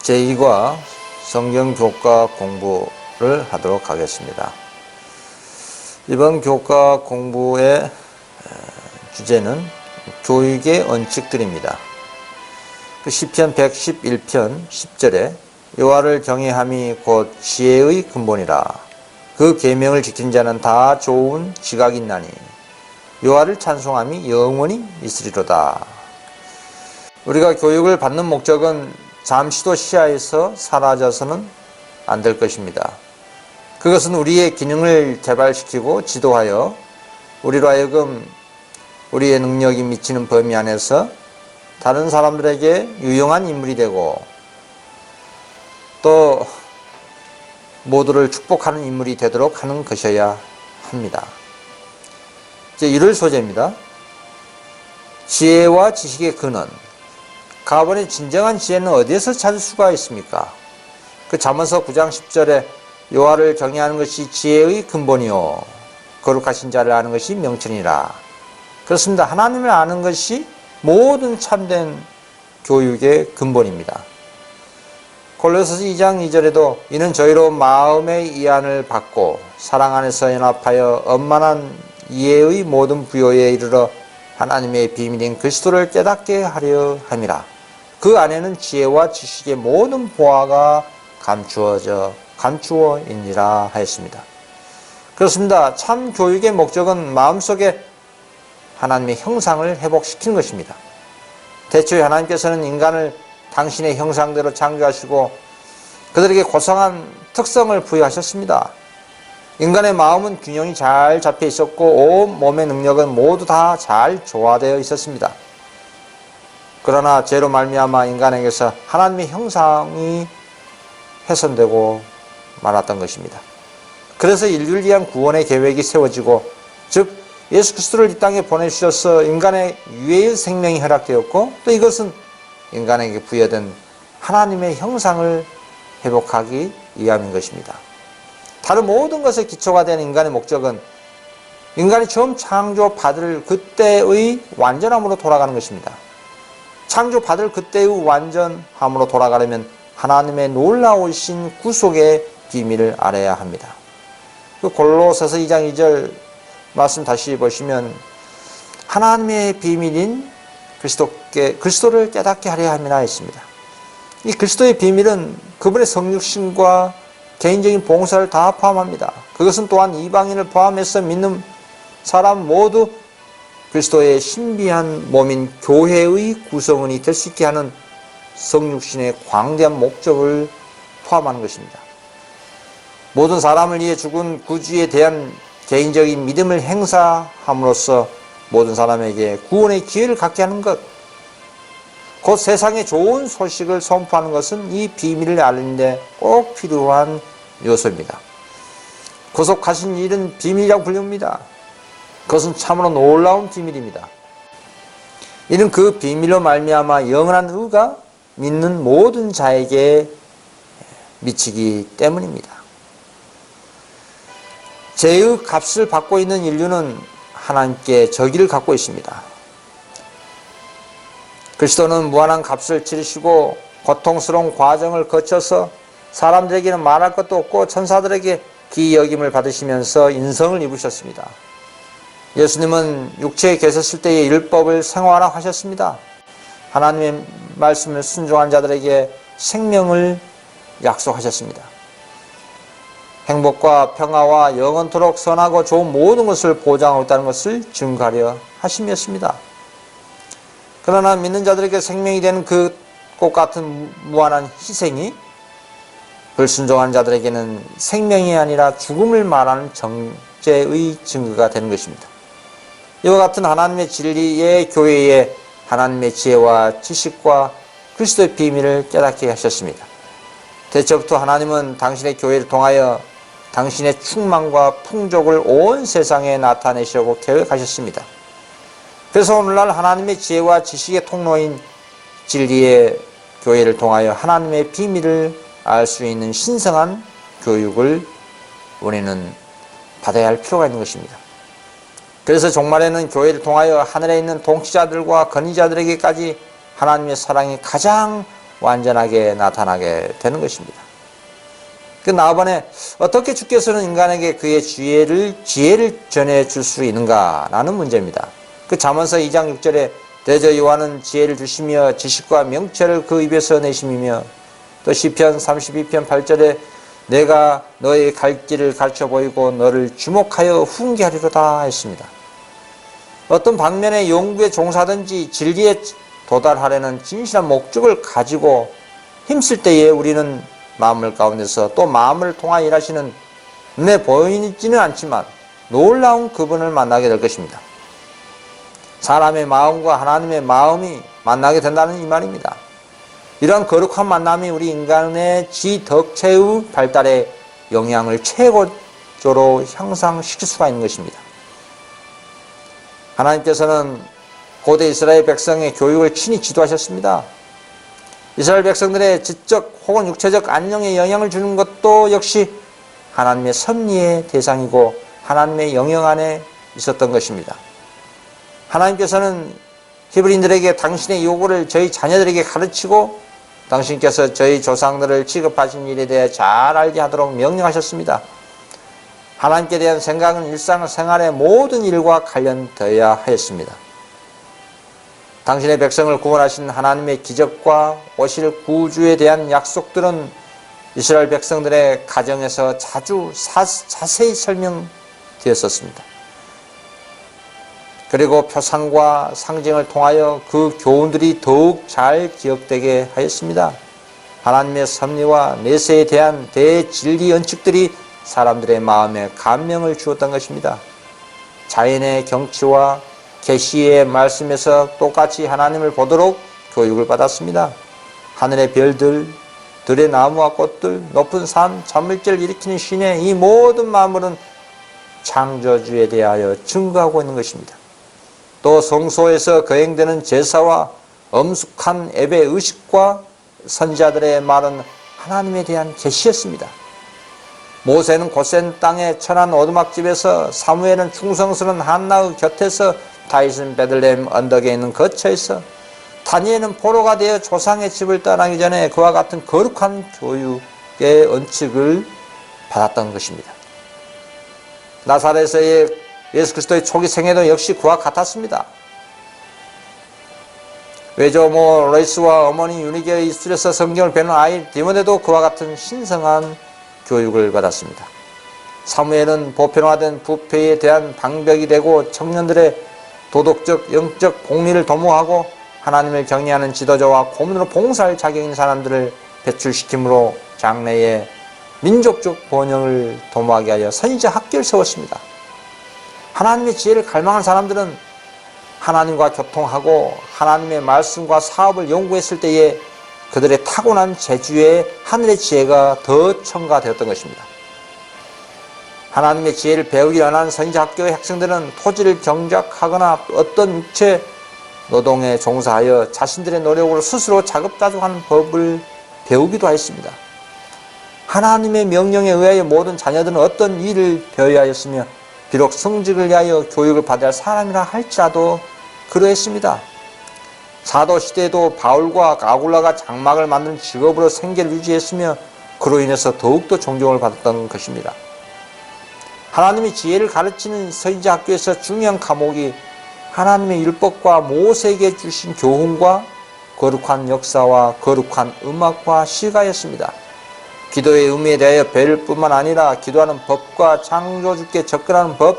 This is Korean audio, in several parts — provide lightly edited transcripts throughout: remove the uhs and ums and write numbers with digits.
제2과 성경교과 공부를 하도록 하겠습니다. 이번 교과 공부의 주제는 교육의 원칙들입니다. 시편 111편 10절에 여호와를 경외함이 곧 지혜의 근본이라. 그 계명을 지킨 자는 다 좋은 지각이 있나니 여호와를 찬송함이 영원히 있으리로다. 우리가 교육을 받는 목적은 잠시도 시야에서 사라져서는 안 될 것입니다. 그것은 우리의 기능을 개발시키고 지도하여 우리로 하여금 우리의 능력이 미치는 범위 안에서 다른 사람들에게 유용한 인물이 되고 또 모두를 축복하는 인물이 되도록 하는 것이어야 합니다. 제1월 소재입니다. 지혜와 지식의 근원. 가본의 진정한 지혜는 어디에서 찾을 수가 있습니까? 그 잠언서 9장 10절에 여호와를 경외하는 것이 지혜의 근본이요 거룩하신 자를 아는 것이 명철이라. 그렇습니다. 하나님을 아는 것이 모든 참된 교육의 근본입니다. 골로새서 2장 2절에도 이는 저희로 마음의 이안을 받고 사랑 안에서 연합하여 원만한 이해의 모든 부요에 이르러 하나님의 비밀인 그리스도를 깨닫게 하려 함이라. 그 안에는 지혜와 지식의 모든 보화가 감추어 있니라 하였습니다. 그렇습니다. 참 교육의 목적은 마음속에 하나님의 형상을 회복시키는 것입니다. 대초에 하나님께서는 인간을 당신의 형상대로 창조하시고 그들에게 고상한 특성을 부여하셨습니다. 인간의 마음은 균형이 잘 잡혀 있었고 온 몸의 능력은 모두 다 잘 조화되어 있었습니다. 그러나 죄로 말미암아 인간에게서 하나님의 형상이 훼손되고 말았던 것입니다. 그래서 인류를 위한 구원의 계획이 세워지고 즉 예수 그리스도를 이 땅에 보내주셔서 인간의 유해의 생명이 허락되었고 또 이것은 인간에게 부여된 하나님의 형상을 회복하기 위함인 것입니다. 다른 모든 것의 기초가 된 인간의 목적은 인간이 처음 창조받을 그때의 완전함으로 돌아가는 것입니다. 창조받을 그때의 완전함으로 돌아가려면 하나님의 놀라우신 구속의 비밀을 알아야 합니다. 골로새서 2장 2절 말씀 다시 보시면 하나님의 비밀인 그리스도를 깨닫게 하려 함이라 했습니다. 이 그리스도의 비밀은 그분의 성육신과 개인적인 봉사를 다 포함합니다. 그것은 또한 이방인을 포함해서 믿는 사람 모두 그리스도의 신비한 몸인 교회의 구성원이 될 수 있게 하는 성육신의 광대한 목적을 포함하는 것입니다. 모든 사람을 위해 죽은 구주에 대한 개인적인 믿음을 행사함으로써 모든 사람에게 구원의 기회를 갖게 하는 것, 곧 세상에 좋은 소식을 선포하는 것은 이 비밀을 알는 데 꼭 필요한 요소입니다. 구속하신 일은 비밀이라고 불립니다. 그것은 참으로 놀라운 비밀입니다. 이는 그 비밀로 말미암아 영원한 의가 믿는 모든 자에게 미치기 때문입니다. 죄의 값을 받고 있는 인류는 하나님께 저기를 갖고 있습니다. 그리스도는 무한한 값을 치르시고 고통스러운 과정을 거쳐서 사람들에게는 말할 것도 없고 천사들에게 기여김을 받으시면서 인성을 입으셨습니다. 예수님은 육체에 계셨을 때의 율법을 생활화하셨습니다. 하나님의 말씀을 순종한 자들에게 생명을 약속하셨습니다. 행복과 평화와 영원토록 선하고 좋은 모든 것을 보장하고 있다는 것을 증거하려 하심이었습니다. 그러나 믿는 자들에게 생명이 되는 그 꽃 같은 무한한 희생이 불순종한 자들에게는 생명이 아니라 죽음을 말하는 정죄의 증거가 되는 것입니다. 이와 같은 하나님의 진리의 교회에 하나님의 지혜와 지식과 그리스도의 비밀을 깨닫게 하셨습니다. 대초부터 하나님은 당신의 교회를 통하여 당신의 충만과 풍족을 온 세상에 나타내시려고 계획하셨습니다. 그래서 오늘날 하나님의 지혜와 지식의 통로인 진리의 교회를 통하여 하나님의 비밀을 알 수 있는 신성한 교육을 우리는 받아야 할 필요가 있는 것입니다. 그래서 종말에는 교회를 통하여 하늘에 있는 통치자들과 권위자들에게까지 하나님의 사랑이 가장 완전하게 나타나게 되는 것입니다. 그 나아반에 어떻게 주께서는 인간에게 그의 지혜를 전해줄 수 있는가라는 문제입니다. 그 잠언서 2장 6절에 대저 여호와는 지혜를 주시며 지식과 명철을 그 입에서 내심이며, 또 시편 32편 8절에 내가 너의 갈 길을 가르쳐 보이고 너를 주목하여 훈계하리로다 했습니다. 어떤 방면의 연구에 종사하든지 진리에 도달하려는 진실한 목적을 가지고 힘쓸 때에 우리는 마음을 가운데서 또 마음을 통하여 일하시는 눈에 보이지는 않지만 놀라운 그분을 만나게 될 것입니다. 사람의 마음과 하나님의 마음이 만나게 된다는 이 말입니다. 이러한 거룩한 만남이 우리 인간의 지덕체의 발달에 영향을 최고조로 향상시킬 수가 있는 것입니다. 하나님께서는 고대 이스라엘 백성의 교육을 친히 지도하셨습니다. 이스라엘 백성들의 지적 혹은 육체적 안녕에 영향을 주는 것도 역시 하나님의 섭리의 대상이고 하나님의 영역 안에 있었던 것입니다. 하나님께서는 히브리인들에게 당신의 요구를 저희 자녀들에게 가르치고 당신께서 저희 조상들을 취급하신 일에 대해 잘 알게 하도록 명령하셨습니다. 하나님께 대한 생각은 일상생활의 모든 일과 관련되어야 하였습니다. 당신의 백성을 구원하신 하나님의 기적과 오실 구주에 대한 약속들은 이스라엘 백성들의 가정에서 자세히 설명되었었습니다. 그리고 표상과 상징을 통하여 그 교훈들이 더욱 잘 기억되게 하였습니다. 하나님의 섭리와 내세에 대한 대진리 원칙들이 사람들의 마음에 감명을 주었던 것입니다. 자연의 경치와 계시의 말씀에서 똑같이 하나님을 보도록 교육을 받았습니다. 하늘의 별들, 들의 나무와 꽃들, 높은 산, 잠물질을 일으키는 신의 이 모든 만물은 창조주에 대하여 증거하고 있는 것입니다. 또 성소에서 거행되는 제사와 엄숙한 예배 의식과 선지자들의 말은 하나님에 대한 계시였습니다. 모세는 고센 땅의 천한 오두막집에서, 사무엘은 충성스러운 한나의 곁에서, 다윗은 베들레헴 언덕에 있는 거처에서, 다니엘은 포로가 되어 조상의 집을 떠나기 전에 그와 같은 거룩한 교육의 원칙을 받았던 것입니다. 나사렛에서의 예수 그리스도의 초기 생애도 역시 그와 같았습니다. 외조모 로이스와 어머니 유니게의 입술에서 성경을 배우는 아이 디모데도 그와 같은 신성한 교육을 받았습니다. 사무엘은 보편화된 부패에 대한 방벽이 되고 청년들의 도덕적, 영적 복리를 도모하고 하나님을 경외하는 지도자와 고문으로 봉사할 자격 있는 사람들을 배출시킴으로 장래에 민족적 번영을 도모하게 하여 선지자 학교를 세웠습니다. 하나님의 지혜를 갈망한 사람들은 하나님과 교통하고 하나님의 말씀과 사업을 연구했을 때에 그들의 타고난 재주에 하늘의 지혜가 더 첨가되었던 것입니다. 하나님의 지혜를 배우기 원하는 선지자 학교의 학생들은 토지를 경작하거나 어떤 육체 노동에 종사하여 자신들의 노력으로 스스로 자급자족하는 법을 배우기도 하였습니다. 하나님의 명령에 의하여 모든 자녀들은 어떤 일을 배워야 하였으며 비록 성직을 위하여 교육을 받아야 할 사람이라 할지라도 그러했습니다. 사도시대에도 바울과 아굴라가 장막을 만드는 직업으로 생계를 유지했으며 그로 인해서 더욱더 존경을 받았던 것입니다. 하나님의 지혜를 가르치는 선지자 학교에서 중요한 과목이 하나님의 율법과 모세에게 주신 교훈과 거룩한 역사와 거룩한 음악과 시가였습니다. 기도의 의미에 대하여 배울 뿐만 아니라 기도하는 법과 창조주께 접근하는 법,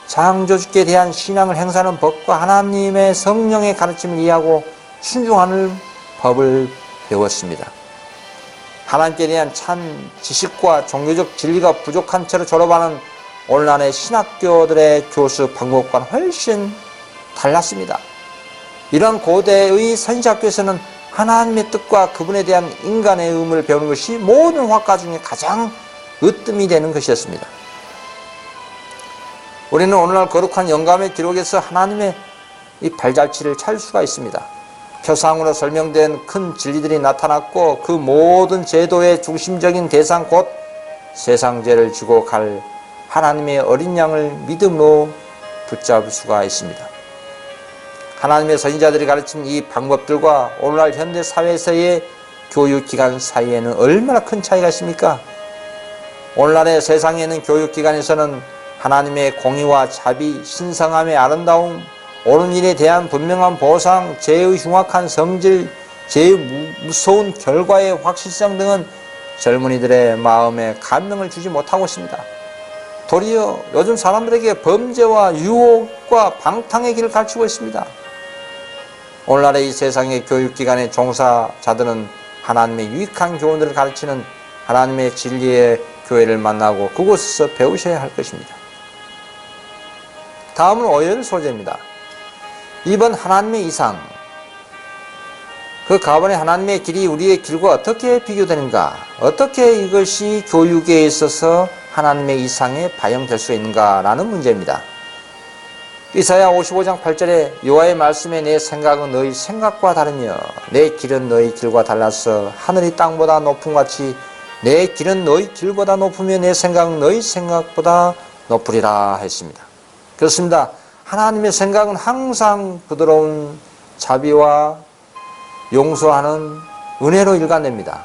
창조주께 대한 신앙을 행사하는 법과 하나님의 성령의 가르침을 이해하고 순종하는 법을 배웠습니다. 하나님께 대한 참 지식과 종교적 진리가 부족한 채로 졸업하는 오늘날의 신학교들의 교수 방법과는 훨씬 달랐습니다. 이런 고대의 선지학교에서는 하나님의 뜻과 그분에 대한 인간의 의무를 배우는 것이 모든 학과 중에 가장 으뜸이 되는 것이었습니다. 우리는 오늘날 거룩한 영감의 기록에서 하나님의 이 발자취를 찾을 수가 있습니다. 표상으로 설명된 큰 진리들이 나타났고 그 모든 제도의 중심적인 대상 곧 세상 죄를 지고 갈 하나님의 어린 양을 믿음으로 붙잡을 수가 있습니다. 하나님의 선지자들이 가르친 이 방법들과 오늘날 현대 사회에서의 교육기관 사이에는 얼마나 큰 차이가 있습니까? 오늘날의 세상에 있는 교육기관에서는 하나님의 공의와 자비, 신성함의 아름다움, 옳은 일에 대한 분명한 보상, 죄의 흉악한 성질, 죄의 무서운 결과의 확실성 등은 젊은이들의 마음에 감명을 주지 못하고 있습니다. 도리어 요즘 사람들에게 범죄와 유혹과 방탕의 길을 가르치고 있습니다. 오늘날의 이 세상의 교육기관의 종사자들은 하나님의 유익한 교훈들을 가르치는 하나님의 진리의 교회를 만나고 그곳에서 배우셔야 할 것입니다. 다음은 오열 소재입니다. 2번 하나님의 이상. 그 가번의 하나님의 길이 우리의 길과 어떻게 비교되는가? 어떻게 이것이 교육에 있어서 하나님의 이상에 반영될 수 있는가라는 문제입니다. 이사야 55장 8절에 여호와의 말씀에 내 생각은 너희 생각과 다르며 내 길은 너희 길과 달라서 하늘이 땅보다 높음 같이 내 길은 너희 길보다 높으며 내 생각은 너희 생각보다 높으리라 했습니다. 그렇습니다. 하나님의 생각은 항상 부드러운 자비와 용서하는 은혜로 일관됩니다.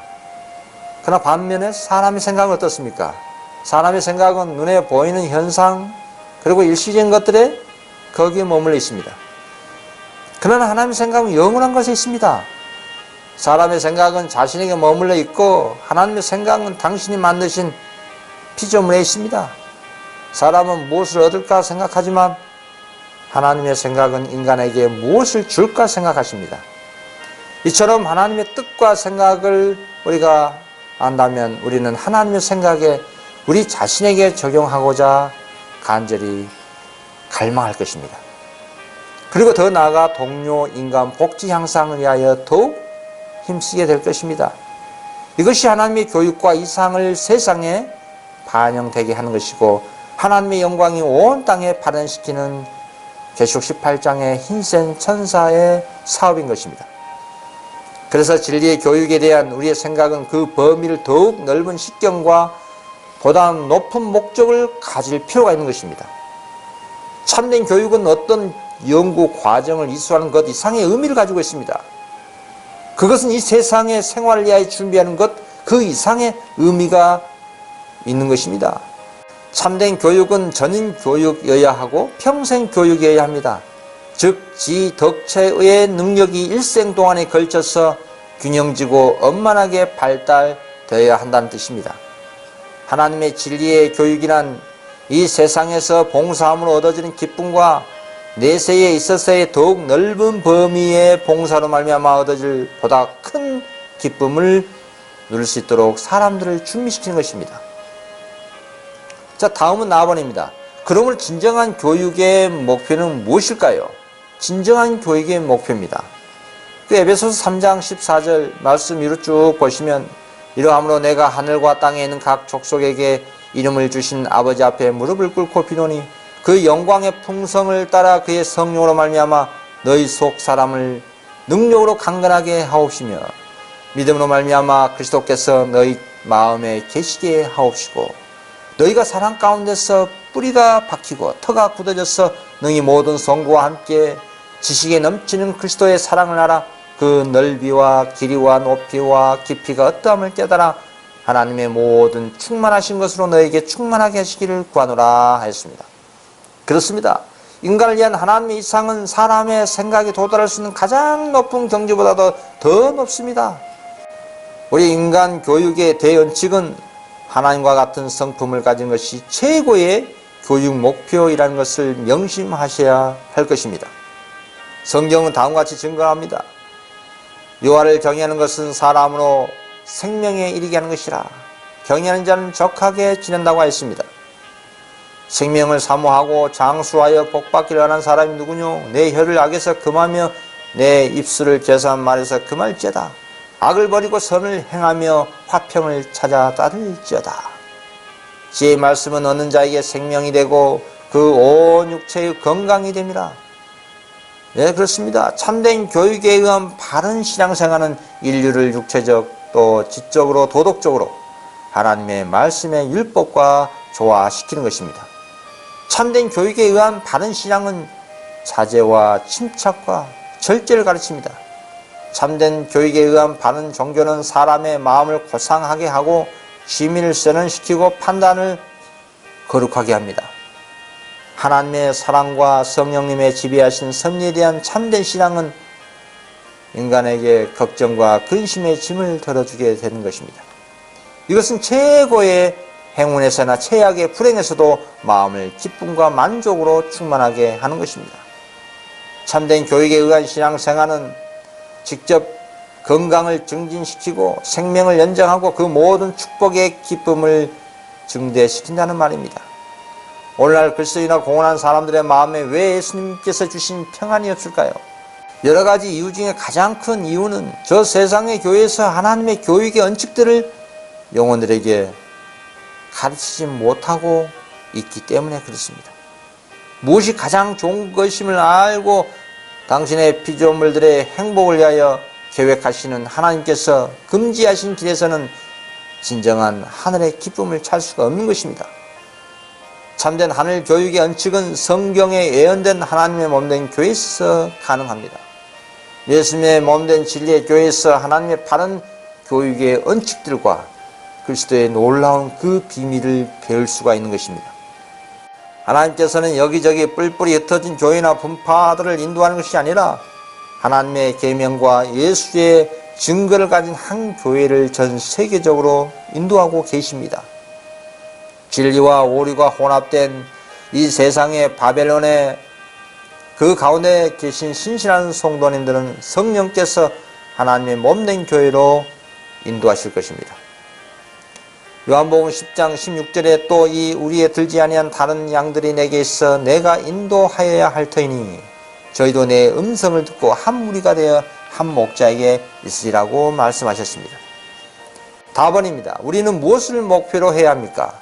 그러나 반면에 사람의 생각은 어떻습니까? 사람의 생각은 눈에 보이는 현상 그리고 일시적인 것들에 거기에 머물러 있습니다. 그러나 하나님의 생각은 영원한 것에 있습니다. 사람의 생각은 자신에게 머물러 있고 하나님의 생각은 당신이 만드신 피조물에 있습니다. 사람은 무엇을 얻을까 생각하지만 하나님의 생각은 인간에게 무엇을 줄까 생각하십니다. 이처럼 하나님의 뜻과 생각을 우리가 안다면 우리는 하나님의 생각에 우리 자신에게 적용하고자 간절히 갈망할 것입니다. 그리고 더 나아가 동료 인간 복지 향상을 위하여 더욱 힘쓰게 될 것입니다. 이것이 하나님의 교육과 이상을 세상에 반영되게 하는 것이고 하나님의 영광이 온 땅에 발현시키는 계시록 18장의 흰센 천사의 사업인 것입니다. 그래서 진리의 교육에 대한 우리의 생각은 그 범위를 더욱 넓은 식견과 보다 높은 목적을 가질 필요가 있는 것입니다. 참된 교육은 어떤 연구 과정을 이수하는 것 이상의 의미를 가지고 있습니다. 그것은 이 세상의 생활을 위하여 준비하는 것 그 이상의 의미가 있는 것입니다. 참된 교육은 전인 교육이어야 하고 평생 교육이어야 합니다. 즉 지덕체의 능력이 일생 동안에 걸쳐서 균형지고 원만하게 발달되어야 한다는 뜻입니다. 하나님의 진리의 교육이란 이 세상에서 봉사함으로 얻어지는 기쁨과 내세에 있어서의 더욱 넓은 범위의 봉사로 말미암아 얻어질 보다 큰 기쁨을 누릴 수 있도록 사람들을 준비시키는 것입니다. 자, 다음은 나번입니다. 그러므로 진정한 교육의 목표는 무엇일까요? 진정한 교육의 목표입니다. 그 에베소서 3장 14절 말씀 위로 쭉 보시면 이러함으로 내가 하늘과 땅에 있는 각 족속에게 이름을 주신 아버지 앞에 무릎을 꿇고 비노니 그 영광의 풍성을 따라 그의 성령으로 말미암아 너희 속 사람을 능력으로 강건하게 하옵시며 믿음으로 말미암아 그리스도께서 너희 마음에 계시게 하옵시고 너희가 사랑 가운데서 뿌리가 박히고 터가 굳어져서 너희 모든 성도와 함께 지식에 넘치는 그리스도의 사랑을 알아 그 넓이와 길이와 높이와 깊이가 어떠함을 깨달아 하나님의 모든 충만하신 것으로 너에게 충만하게 하시기를 구하노라 하였습니다. 그렇습니다. 인간을 위한 하나님의 이상은 사람의 생각에 도달할 수 있는 가장 높은 경지보다도 더 높습니다. 우리 인간 교육의 대원칙은 하나님과 같은 성품을 가진 것이 최고의 교육 목표이라는 것을 명심하셔야 할 것입니다. 성경은 다음과 같이 증거합니다. 여호와를 경외하는 것은 사람으로 생명에 이르게 하는 것이라 경외하는 자는 족하게 지낸다고 하였습니다. 생명을 사모하고 장수하여 복받기를 원하는 사람이 누구뇨? 내 혀를 악에서 금하며 내 입술을 죄사한 말에서 금할지어다. 악을 버리고 선을 행하며 화평을 찾아 따를지어다. 지혜의 말씀은 얻는 자에게 생명이 되고 그 온 육체의 건강이 됨이라. 네, 그렇습니다. 참된 교육에 의한 바른 신앙생활은 인류를 육체적 또 지적으로 도덕적으로 하나님의 말씀의 율법과 조화시키는 것입니다. 참된 교육에 의한 바른 신앙은 자제와 침착과 절제를 가르칩니다. 참된 교육에 의한 바른 종교는 사람의 마음을 고상하게 하고 시민을 선언시키고 판단을 거룩하게 합니다. 하나님의 사랑과 성령님의 지배하신 섭리에 대한 참된 신앙은 인간에게 걱정과 근심의 짐을 덜어주게 되는 것입니다. 이것은 최고의 행운에서나 최악의 불행에서도 마음을 기쁨과 만족으로 충만하게 하는 것입니다. 참된 교육에 의한 신앙생활은 직접 건강을 증진시키고 생명을 연장하고 그 모든 축복의 기쁨을 증대시킨다는 말입니다. 오늘날 그리스도인과 공헌한 사람들의 마음에 왜 예수님께서 주신 평안이 없을까요? 여러 가지 이유 중에 가장 큰 이유는 저 세상의 교회에서 하나님의 교육의 원칙들을 영혼들에게 가르치지 못하고 있기 때문에 그렇습니다. 무엇이 가장 좋은 것임을 알고 당신의 피조물들의 행복을 위하여 계획하시는 하나님께서 금지하신 길에서는 진정한 하늘의 기쁨을 찾을 수가 없는 것입니다. 참된 하늘 교육의 원칙은 성경에 예언된 하나님의 몸된 교회에서 가능합니다. 예수님의 몸된 진리의 교회에서 하나님의 바른 교육의 원칙들과 그리스도의 놀라운 그 비밀을 배울 수가 있는 것입니다. 하나님께서는 여기저기 뿔뿔이 흩어진 교회나 분파들을 인도하는 것이 아니라 하나님의 계명과 예수의 증거를 가진 한 교회를 전 세계적으로 인도하고 계십니다. 진리와 오류가 혼합된 이 세상의 바벨론의 그 가운데 계신 신실한 성도님들은 성령께서 하나님의 몸된 교회로 인도하실 것입니다. 요한복음 10장 16절에 또 이 우리에 들지 아니한 다른 양들이 내게 있어 내가 인도하여야 할 터이니 저희도 내 음성을 듣고 한 무리가 되어 한 목자에게 있으리라고 말씀하셨습니다. 답원입니다. 우리는 무엇을 목표로 해야 합니까?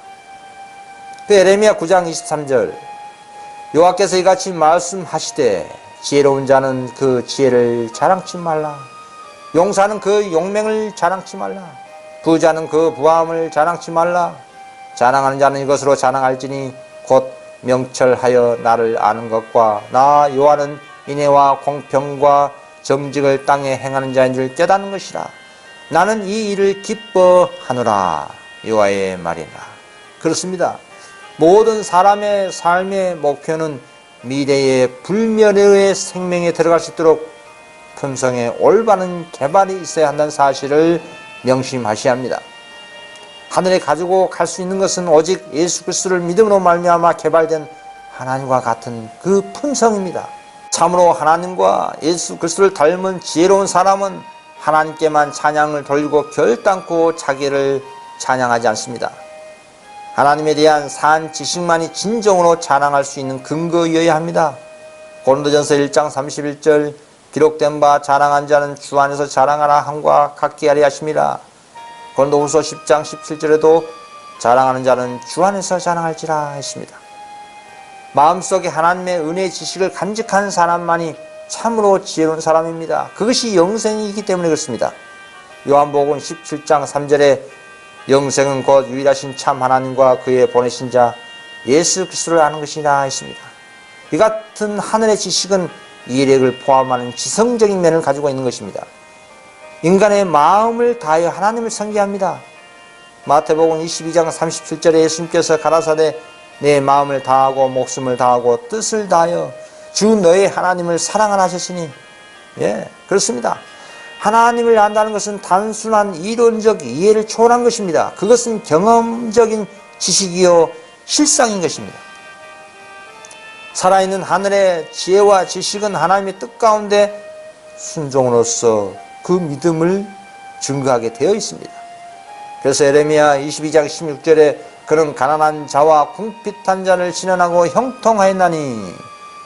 그 에레미야 9장 23절 여호와께서 이같이 말씀하시되 지혜로운 자는 그 지혜를 자랑치 말라. 용사는 그 용맹을 자랑치 말라. 부자는 그 부함을 자랑치 말라. 자랑하는 자는 이것으로 자랑할지니 곧 명철하여 나를 아는 것과 나 여호와는 인애와 공평과 정직을 땅에 행하는 자인 줄 깨닫는 것이라. 나는 이 일을 기뻐하노라. 여호와의 말이라. 그렇습니다. 모든 사람의 삶의 목표는 미래의 불멸의 생명에 들어갈 수 있도록 품성의 올바른 개발이 있어야 한다는 사실을 명심하셔야 합니다. 하늘에 가지고 갈 수 있는 것은 오직 예수 그리스도를 믿음으로 말미암아 개발된 하나님과 같은 그 품성입니다. 참으로 하나님과 예수 그리스도를 닮은 지혜로운 사람은 하나님께만 찬양을 돌리고 결단코 자기를 찬양하지 않습니다. 하나님에 대한 산 지식만이 진정으로 자랑할 수 있는 근거여야 합니다. 고린도전서 1장 31절 기록된 바 자랑한 자는 주 안에서 자랑하라 함과 같게 하리 하심이라. 고린도후서 10장 17절에도 자랑하는 자는 주 안에서 자랑할지라 했습니다. 마음속에 하나님의 은혜의 지식을 간직한 사람만이 참으로 지혜로운 사람입니다. 그것이 영생이기 때문에 그렇습니다. 요한복음 17장 3절에 영생은 곧 유일하신 참 하나님과 그의 보내신 자 예수 그리스도를 아는 것이라 했습니다. 이 같은 하늘의 지식은 이력을 포함하는 지성적인 면을 가지고 있는 것입니다. 인간의 마음을 다하여 하나님을 섬기합니다. 마태복음 22장 37절에 예수님께서 가라사대 내 마음을 다하고 목숨을 다하고 뜻을 다하여 주 너의 하나님을 사랑하라 하셨으니 그렇습니다. 하나님을 안다는 것은 단순한 이론적 이해를 초월한 것입니다. 그것은 경험적인 지식이요 실상인 것입니다. 살아있는 하늘의 지혜와 지식은 하나님의 뜻 가운데 순종으로서 그 믿음을 증거하게 되어 있습니다. 그래서 에레미야 22장 16절에 그는 가난한 자와 궁핍한 자를 진언하고 형통하였나니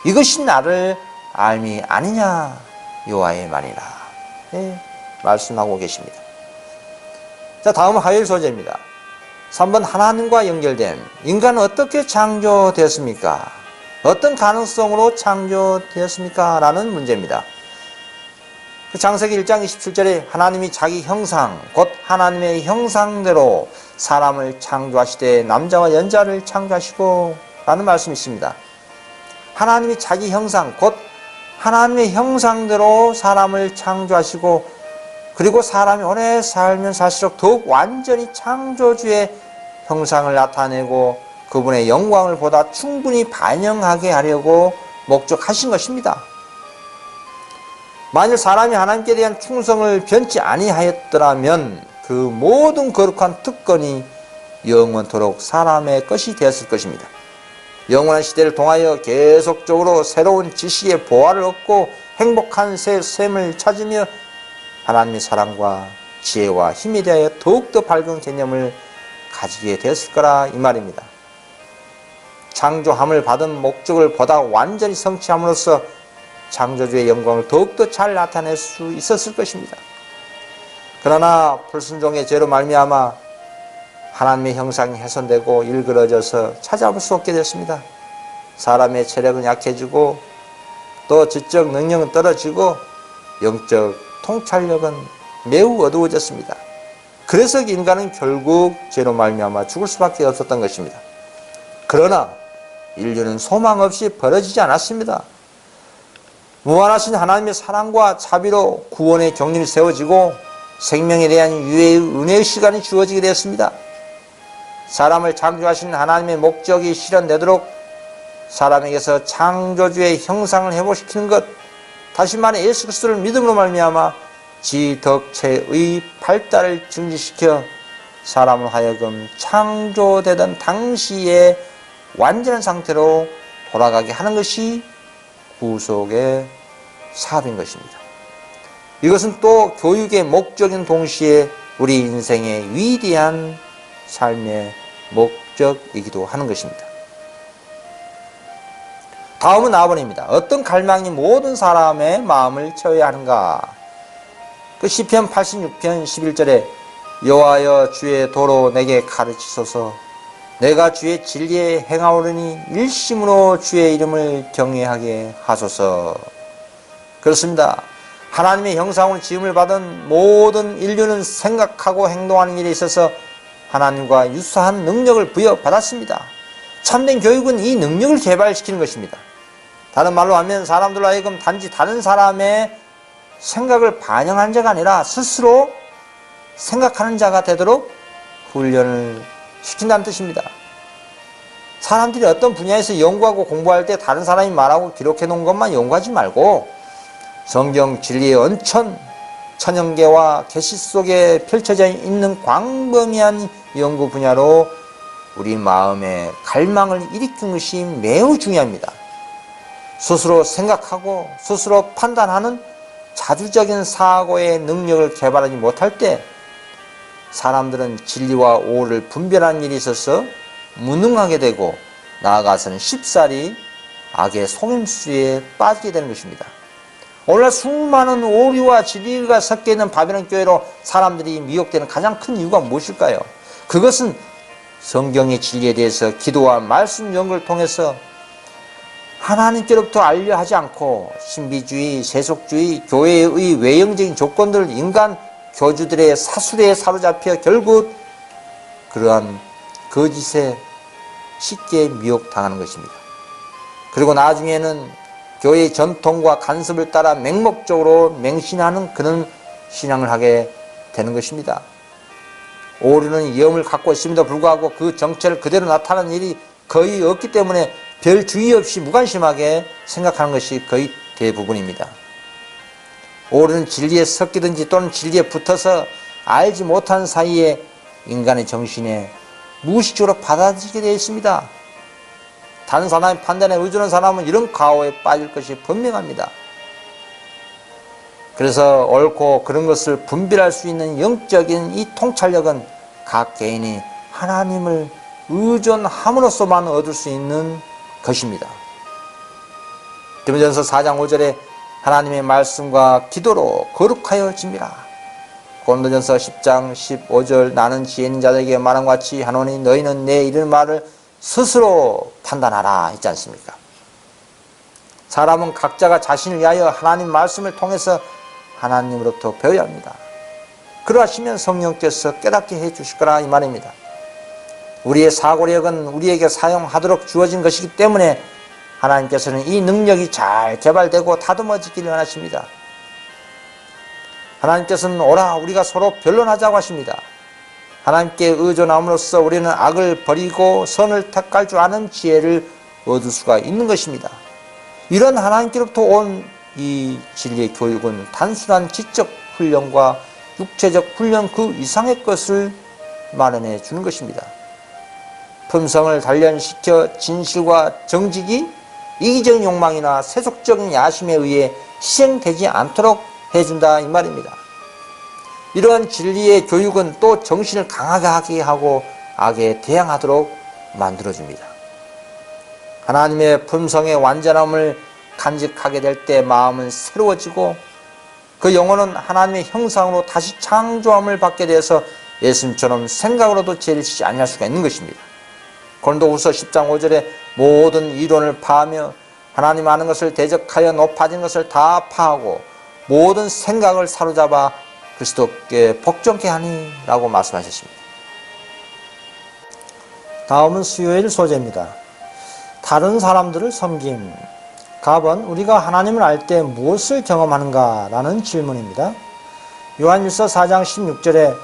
이것이 나를 알미 아니냐 여호와의 말이라. 말씀하고 계십니다. 자, 다음 화요일 소재입니다. 3번 하나님과 연결됨. 인간은 어떻게 창조되었습니까? 어떤 가능성으로 창조되었습니까? 라는 문제입니다. 창세기 1장 27절에 하나님이 자기 형상 곧 하나님의 형상대로 사람을 창조하시되 남자와 여자를 창조하시고 라는 말씀이 있습니다. 하나님이 자기 형상 곧 하나님의 형상대로 사람을 창조하시고, 그리고 사람이 오래 살면 살수록 더욱 완전히 창조주의 형상을 나타내고 그분의 영광을 보다 충분히 반영하게 하려고 목적하신 것입니다. 만일 사람이 하나님께 대한 충성을 변치 아니하였더라면 그 모든 거룩한 특권이 영원토록 사람의 것이 되었을 것입니다. 영원한 시대를 통하여 계속적으로 새로운 지식의 보화를 얻고 행복한 새 셈을 찾으며 하나님의 사랑과 지혜와 힘에 대하여 더욱더 밝은 개념을 가지게 되었을 거라 이 말입니다. 창조함을 받은 목적을 보다 완전히 성취함으로써 창조주의 영광을 더욱더 잘 나타낼 수 있었을 것입니다. 그러나 불순종의 죄로 말미암아 하나님의 형상이 훼손되고 일그러져서 찾아볼 수 없게 됐습니다. 사람의 체력은 약해지고 또 지적 능력은 떨어지고 영적 통찰력은 매우 어두워졌습니다. 그래서 인간은 결국 죄로 말미암아 죽을 수밖에 없었던 것입니다. 그러나 인류는 소망 없이 벌어지지 않았습니다. 무한하신 하나님의 사랑과 자비로 구원의 경륜이 세워지고 생명에 대한 유해의 은혜의 시간이 주어지게 되었습니다. 사람을 창조하신 하나님의 목적이 실현되도록 사람에게서 창조주의 형상을 회복시키는 것, 다시 말해 예수 그리스도를 믿음으로 말미암아 지덕체의 발달을 증진시켜 사람을 하여금 창조되던 당시의 완전한 상태로 돌아가게 하는 것이 구속의 사업인 것입니다. 이것은 또 교육의 목적인 동시에 우리 인생의 위대한 삶의 목적이기도 하는 것입니다. 다음은 아버님입니다. 어떤 갈망이 모든 사람의 마음을 채워야 하는가? 그 시편 86편 11절에 여호와여 주의 도로 내게 가르치소서. 내가 주의 진리에 행하오르니 일심으로 주의 이름을 경외하게 하소서. 그렇습니다. 하나님의 형상으로 지음을 받은 모든 인류는 생각하고 행동하는 일에 있어서 하나님과 유사한 능력을 부여받았습니다. 참된 교육은 이 능력을 개발시키는 것입니다. 다른 말로 하면 사람들로 하여금 단지 다른 사람의 생각을 반영하는 자가 아니라 스스로 생각하는 자가 되도록 훈련을 시킨다는 뜻입니다. 사람들이 어떤 분야에서 연구하고 공부할 때 다른 사람이 말하고 기록해 놓은 것만 연구하지 말고 성경 진리의 언천, 천연계와 계시 속에 펼쳐져 있는 광범위한 연구 분야로 우리 마음의 갈망을 일으키는 것이 매우 중요합니다. 스스로 생각하고 스스로 판단하는 자주적인 사고의 능력을 개발하지 못할 때 사람들은 진리와 오를 분별하는 일이 있어서 무능하게 되고 나아가서는 쉽사리 악의 속임수에 빠지게 되는 것입니다. 오늘날 수많은 오류와 진리가 섞여 있는 바벨론 교회로 사람들이 미혹되는 가장 큰 이유가 무엇일까요? 그것은 성경의 진리에 대해서 기도와 말씀 연구를 통해서 하나님께로부터 알려 하지 않고 신비주의, 세속주의, 교회의 외형적인 조건들, 인간 교주들의 사술에 사로잡혀 결국 그러한 거짓에 쉽게 미혹당하는 것입니다. 그리고 나중에는 교회의 전통과 간섭을 따라 맹목적으로 맹신하는 그런 신앙을 하게 되는 것입니다. 오류는 위험을 갖고 있음에도 불구하고 그 정체를 그대로 나타나는 일이 거의 없기 때문에 별 주의 없이 무관심하게 생각하는 것이 거의 대부분입니다. 오류는 진리에 섞이든지 또는 진리에 붙어서 알지 못한 사이에 인간의 정신에 무의식적으로 받아들이게 되어 있습니다. 다른 사람의 판단에 의존한 사람은 이런 가오에 빠질 것이 분명합니다. 그래서 옳고 그런 것을 분별할 수 있는 영적인 이 통찰력은 각 개인이 하나님을 의존함으로써만 얻을 수 있는 것입니다. 디모데전서 4장 5절에 하나님의 말씀과 기도로 거룩하여짐이라. 고린도전서 10장 15절 나는 지혜 있는 자들에게 말한 것 같이 하노니 너희는 내 이르는 말을 스스로 판단하라 했지 않습니까? 사람은 각자가 자신을 위하여 하나님 말씀을 통해서 하나님으로부터 배워야 합니다. 그러하시면 성령께서 깨닫게 해 주실 거라 이 말입니다. 우리의 사고력은 우리에게 사용하도록 주어진 것이기 때문에 하나님께서는 이 능력이 잘 개발되고 다듬어지기를 원하십니다. 하나님께서는 오라 우리가 서로 변론하자고 하십니다. 하나님께 의존함으로써 우리는 악을 버리고 선을 택할 줄 아는 지혜를 얻을 수가 있는 것입니다. 이런 하나님께로부터 온 이 진리의 교육은 단순한 지적 훈련과 육체적 훈련 그 이상의 것을 마련해 주는 것입니다. 품성을 단련시켜 진실과 정직이 이기적인 욕망이나 세속적인 야심에 의해 희생되지 않도록 해준다 이 말입니다. 이러한 진리의 교육은 또 정신을 강하게 하고 악에 대항하도록 만들어줍니다. 하나님의 품성의 완전함을 간직하게 될 때 마음은 새로워지고 그 영혼은 하나님의 형상으로 다시 창조함을 받게 되어서 예수님처럼 생각으로도 죄를 짓지 아니할 수가 있는 것입니다. 고린도후서 10장 5절에 모든 이론을 파하며 하나님 아는 것을 대적하여 높아진 것을 다 파하고 모든 생각을 사로잡아 그리스도께 복종케 하니 라고 말씀하셨습니다. 다음은 수요일 소재입니다. 다른 사람들을 섬김. 갑은 우리가 하나님을 알 때 무엇을 경험하는가 라는 질문입니다. 요한일서 4장 16절에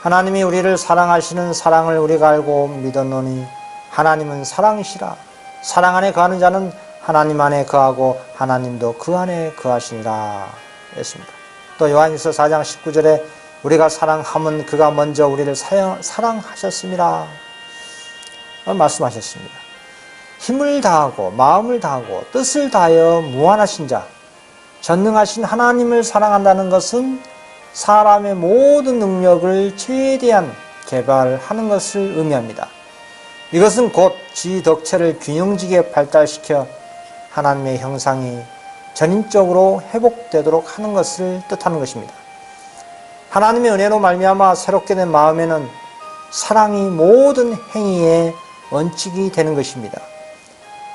하나님이 우리를 사랑하시는 사랑을 우리가 알고 믿었노니 하나님은 사랑이시라. 사랑 안에 거하는 자는 하나님 안에 거하고 하나님도 그 안에 거하시니라 했습니다. 또 요한일서 4장 19절에 우리가 사랑함은 그가 먼저 우리를 사랑하셨습니다 말씀하셨습니다. 힘을 다하고 마음을 다하고 뜻을 다하여 무한하신 자, 전능하신 하나님을 사랑한다는 것은 사람의 모든 능력을 최대한 개발하는 것을 의미합니다. 이것은 곧 지덕체를 균형지게 발달시켜 하나님의 형상이 전인적으로 회복되도록 하는 것을 뜻하는 것입니다. 하나님의 은혜로 말미암아 새롭게 된 마음에는 사랑이 모든 행위의 원칙이 되는 것입니다.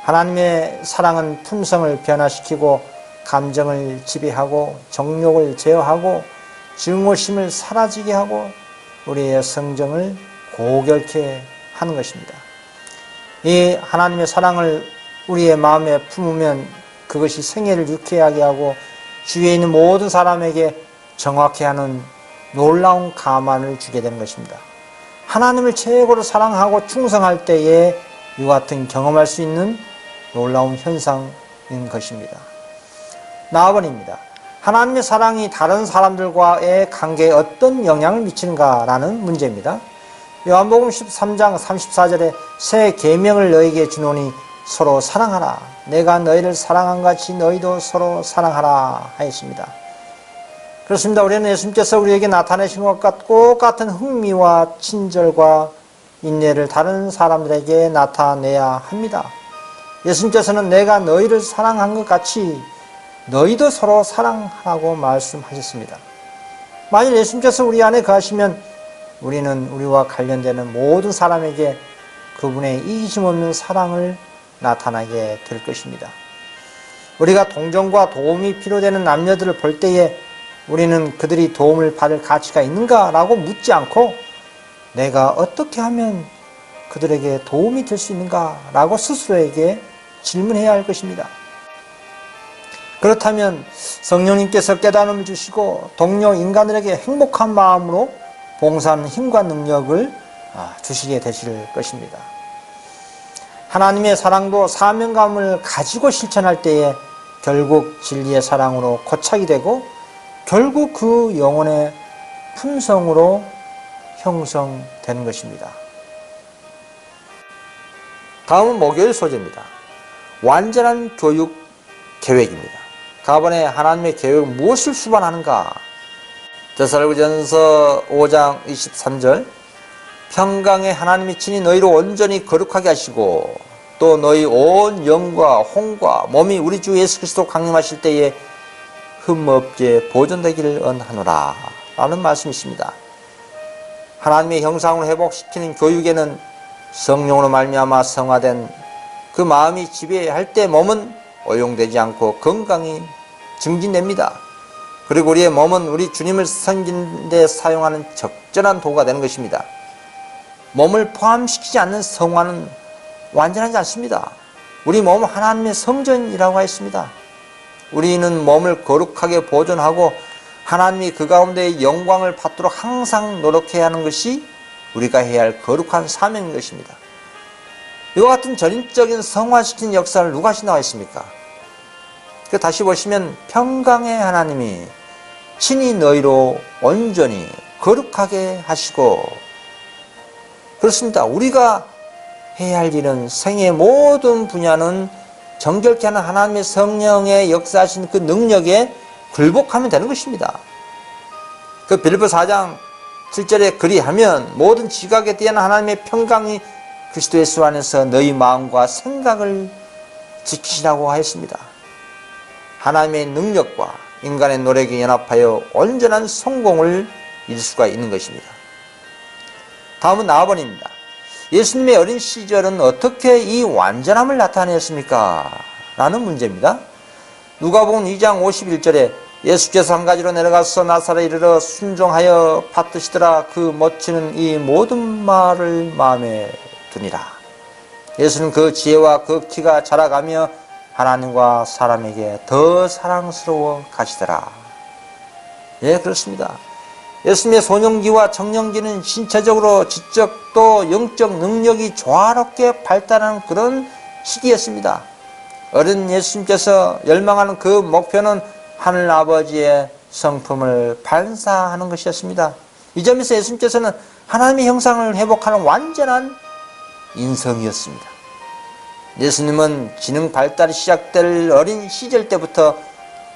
하나님의 사랑은 품성을 변화시키고 감정을 지배하고 정욕을 제어하고 증오심을 사라지게 하고 우리의 성정을 고결케 하는 것입니다. 이 하나님의 사랑을 우리의 마음에 품으면 그것이 생애를 유쾌하게 하고 주위에 있는 모든 사람에게 정확히 하는 놀라운 감안을 주게 되는 것입니다. 하나님을 최고로 사랑하고 충성할 때에 이와 같은 경험할 수 있는 놀라운 현상인 것입니다. 나아번입니다. 하나님의 사랑이 다른 사람들과의 관계에 어떤 영향을 미치는가라는 문제입니다. 요한복음 13장 34절에 새 계명을 너희에게 주노니 서로 사랑하라. 내가 너희를 사랑한 같이 너희도 서로 사랑하라 하였습니다. 그렇습니다. 우리는 예수님께서 우리에게 나타내신 것과 똑같은 흥미와 친절과 인내를 다른 사람들에게 나타내야 합니다. 예수님께서는 내가 너희를 사랑한 것 같이 너희도 서로 사랑하라고 말씀하셨습니다. 만일 예수님께서 우리 안에 거하시면 우리는 우리와 관련되는 모든 사람에게 그분의 이기심 없는 사랑을 나타나게 될 것입니다. 우리가 동정과 도움이 필요되는 남녀들을 볼 때에 우리는 그들이 도움을 받을 가치가 있는가라고 묻지 않고 내가 어떻게 하면 그들에게 도움이 될 수 있는가라고 스스로에게 질문해야 할 것입니다. 그렇다면 성령님께서 깨달음을 주시고 동료 인간들에게 행복한 마음으로 봉사하는 힘과 능력을 주시게 되실 것입니다. 하나님의 사랑도 사명감을 가지고 실천할 때에 결국 진리의 사랑으로 고착이 되고 결국 그 영혼의 품성으로 형성되는 것입니다. 다음은 목요일 소재입니다. 완전한 교육 계획입니다. 가번에 하나님의 계획은 무엇을 수반하는가? 데살로니가전서 5장 23절 평강의 하나님이 친히 너희를 온전히 거룩하게 하시고 또 너희 온 영과 혼과 몸이 우리 주 예수 그리스도 강림하실 때에 흠없게 보존되기를 원하노라 라는 말씀이 있습니다. 하나님의 형상을 회복시키는 교육에는 성령으로 말미암아 성화된 그 마음이 지배할 때 몸은 오용되지 않고 건강이 증진됩니다. 그리고 우리의 몸은 우리 주님을 섬기는 데 사용하는 적절한 도구가 되는 것입니다. 몸을 포함시키지 않는 성화는 완전하지 않습니다. 우리 몸은 하나님의 성전이라고 했습니다. 우리는 몸을 거룩하게 보존하고 하나님이 그 가운데 영광을 받도록 항상 노력해야 하는 것이 우리가 해야 할 거룩한 사명인 것입니다. 이와 같은 전인적인 성화시킨 역사를 누가 하시 나와 있습니까? 다시 보시면 평강의 하나님이 친히 너희로 온전히 거룩하게 하시고, 그렇습니다. 우리가 해야 할 일은 생의 모든 분야는 정결케 하는 하나님의 성령의 역사하신 그 능력에 굴복하면 되는 것입니다. 그 빌립보 4장 7절에 그리하면 모든 지각에 뛰어난 하나님의 평강이 그리스도 예수 안에서 너희 마음과 생각을 지키시라고 하였습니다. 하나님의 능력과 인간의 노력이 연합하여 온전한 성공을 이룰 수가 있는 것입니다. 다음은 나아번입니다. 예수님의 어린 시절은 어떻게 이 완전함을 나타냈습니까? 라는 문제입니다. 누가복음 2장 51절에 예수께서 한 가지로 내려가서 나사렛에 이르러 순종하여 받드시더라. 그 모치는 이 모든 말을 마음에 두니라. 예수는 그 지혜와 그 키가 자라가며 하나님과 사람에게 더 사랑스러워 가시더라. 예, 그렇습니다. 예수님의 소년기와 청년기는 신체적으로 지적 또 영적 능력이 조화롭게 발달하는 그런 시기였습니다. 어린 예수님께서 열망하는 그 목표는 하늘 아버지의 성품을 반사하는 것이었습니다. 이 점에서 예수님께서는 하나님의 형상을 회복하는 완전한 인성이었습니다. 예수님은 지능 발달이 시작될 어린 시절 때부터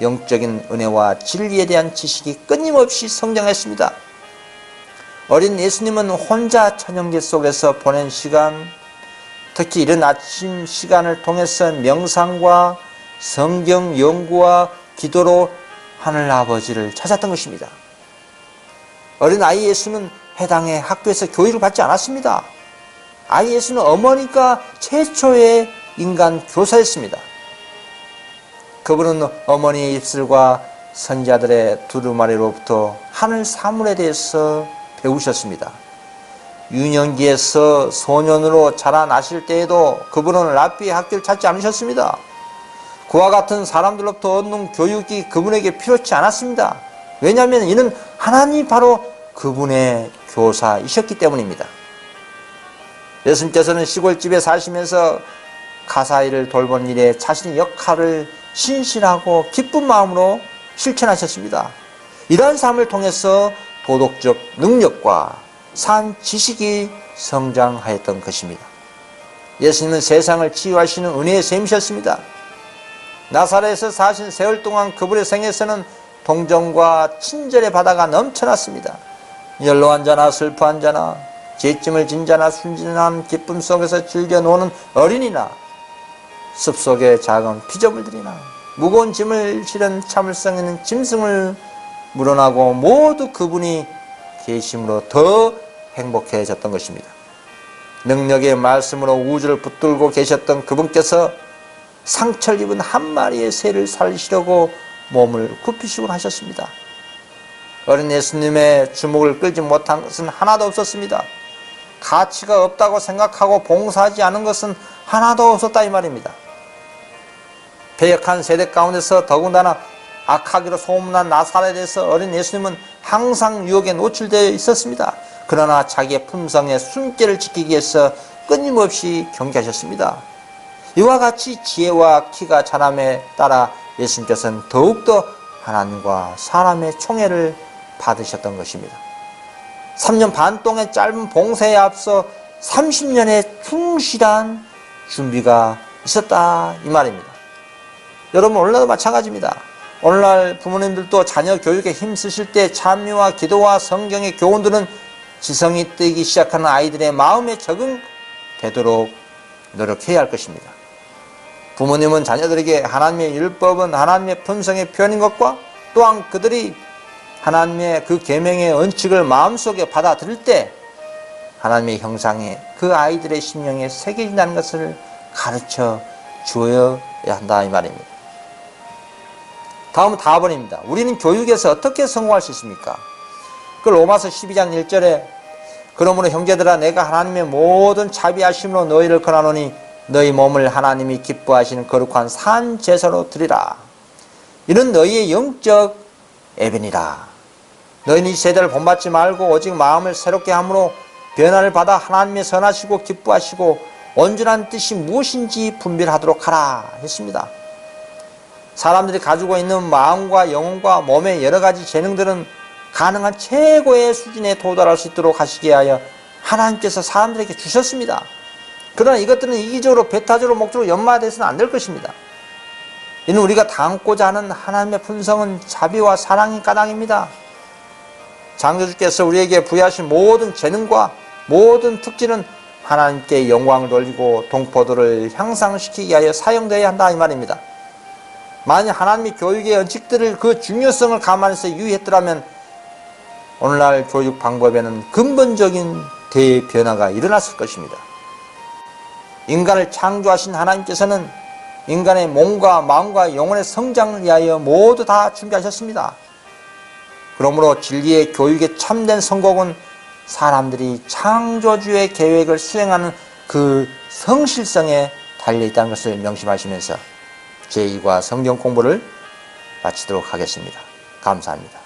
영적인 은혜와 진리에 대한 지식이 끊임없이 성장했습니다. 어린 예수님은 혼자 천연계 속에서 보낸 시간, 특히 이른 아침 시간을 통해서 명상과 성경 연구와 기도로 하늘 아버지를 찾았던 것입니다. 어린 아이 예수는 해당의 학교에서 교육을 받지 않았습니다. 아이 예수는 어머니가 최초의 인간 교사였습니다. 그분은 어머니의 입술과 선지자들의 두루마리로부터 하늘 사물에 대해서 배우셨습니다. 유년기에서 소년으로 자라나실 때에도 그분은 랍비의 학교를 찾지 않으셨습니다. 그와 같은 사람들로부터 얻는 교육이 그분에게 필요치 않았습니다. 왜냐하면 이는 하나님이 바로 그분의 교사이셨기 때문입니다. 예수님께서는 시골집에 사시면서 가사일을 돌본 일에 자신의 역할을 신실하고 기쁜 마음으로 실천하셨습니다. 이러한 삶을 통해서 도덕적 능력과 산 지식이 성장하였던 것입니다. 예수님은 세상을 치유하시는 은혜의 셈이셨습니다. 나사렛에서 사신 세월 동안 그분의 생에서는 동정과 친절의 바다가 넘쳐났습니다. 연로한 자나 슬퍼한 자나 죄짐을 진 자나 순진한 기쁨 속에서 즐겨 노는 어린이나 숲속의 작은 피조물들이나 무거운 짐을 실은 참을성 있는 짐승을 물어나고 모두 그분이 계심으로 더 행복해졌던 것입니다. 능력의 말씀으로 우주를 붙들고 계셨던 그분께서 상처를 입은 한 마리의 새를 살리시려고 몸을 굽히시곤 하셨습니다. 어린 예수님의 주목을 끌지 못한 것은 하나도 없었습니다. 가치가 없다고 생각하고 봉사하지 않은 것은 하나도 없었다 이 말입니다. 배역한 세대 가운데서 더군다나 악하기로 소문난 나사렛에서 어린 예수님은 항상 유혹에 노출되어 있었습니다. 그러나 자기의 품성의 순결을 지키기 위해서 끊임없이 경계하셨습니다. 이와 같이 지혜와 키가 자람에 따라 예수님께서는 더욱더 하나님과 사람의 총애를 받으셨던 것입니다. 3년 반 동안의 짧은 봉사에 앞서 30년의 충실한 준비가 있었다 이 말입니다. 여러분 오늘날도 마찬가지입니다. 오늘날 부모님들도 자녀 교육에 힘쓰실 때 찬미와 기도와 성경의 교훈들은 지성이 뜨기 시작하는 아이들의 마음에 적응되도록 노력해야 할 것입니다. 부모님은 자녀들에게 하나님의 율법은 하나님의 품성의 표현인 것과 또한 그들이 하나님의 그 계명의 원칙을 마음속에 받아들일 때 하나님의 형상에 그 아이들의 심령에 새겨진다는 것을 가르쳐 주어야 한다 이 말입니다. 다음은 4번입니다. 우리는 교육에서 어떻게 성공할 수 있습니까? 그 로마서 12장 1절에 그러므로 형제들아 내가 하나님의 모든 자비하심으로 너희를 권하노니 너희 몸을 하나님이 기뻐하시는 거룩한 산 제사로 드리라. 이는 너희의 영적 예배니라. 너희는 이 세대를 본받지 말고 오직 마음을 새롭게 함으로 변화를 받아 하나님의 선하시고 기뻐하시고 온전한 뜻이 무엇인지 분별하도록 하라 했습니다. 사람들이 가지고 있는 마음과 영혼과 몸의 여러 가지 재능들은 가능한 최고의 수준에 도달할 수 있도록 하시게 하여 하나님께서 사람들에게 주셨습니다. 그러나 이것들은 이기적으로 배타적으로 목적으로 연마돼서는 안 될 것입니다. 이는 우리가 담고자 하는 하나님의 품성은 자비와 사랑이 까닭입니다. 창조주께서 우리에게 부여하신 모든 재능과 모든 특질은 하나님께 영광을 돌리고 동포들을 향상시키기 위하여 사용되어야 한다 이 말입니다. 만약 하나님이 교육의 원칙들을 그 중요성을 감안해서 유의했더라면 오늘날 교육 방법에는 근본적인 대변화가 일어났을 것입니다. 인간을 창조하신 하나님께서는 인간의 몸과 마음과 영혼의 성장을 위하여 모두 다 준비하셨습니다. 그러므로 진리의 교육의 참된 성공은 사람들이 창조주의 계획을 수행하는 그 성실성에 달려있다는 것을 명심하시면서 제2과 성경 공부를 마치도록 하겠습니다. 감사합니다.